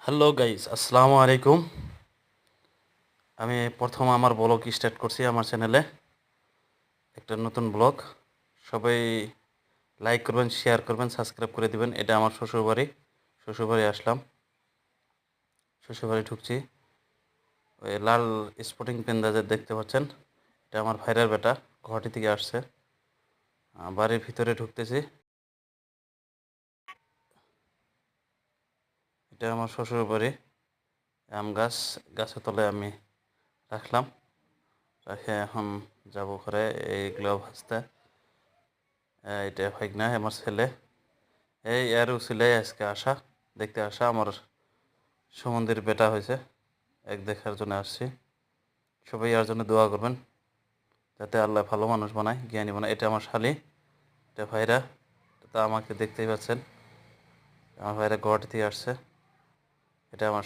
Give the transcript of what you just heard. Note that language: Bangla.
হ্যালো গাইস, আসসালামু আলাইকুম। আমি প্রথম আমার ব্লগ স্টার্ট করছি আমার চ্যানেলে, একটা নতুন ব্লগ। সবাই লাইক করবেন, শেয়ার করবেন, সাবস্ক্রাইব করে দিবেন। এটা আমার শ্বশুরবাড়ি। শ্বশুরবাড়ি আসলাম, শ্বশুরবাড়ি ঢুকছি। ওই লাল স্পোর্টিং পেন্দাজে দেখতে পাচ্ছেন, এটা আমার ভাইরার বেটা, গুয়াহাটি থেকে আসছে। বাড়ির ভিতরে ঢুকতেছি। এটা আমার শ্বশুরবাড়ি। আম গাছ, গাছের তলায় আমি রাখলাম, রাখে এখন যাব ঘরে এইগুলো ভাজতে। এটা ভাইগনা আমার ছেলে, এই এর উছিলাই আজকে আসা, দেখতে আসা। আমার সুমন্দির বেটা হয়েছে, এক দেখার জন্য আসছি। সবাই এর জন্য দোয়া করবেন, যাতে আল্লাহ ভালো মানুষ বানায়, জ্ঞানী বানায়। এটা আমার শালি, এটা ভাইরা। তা আমাকে দেখতেই পাচ্ছেন, আমার ভাইরা গুয়াহাটি থেকে আসছে। এটা আমার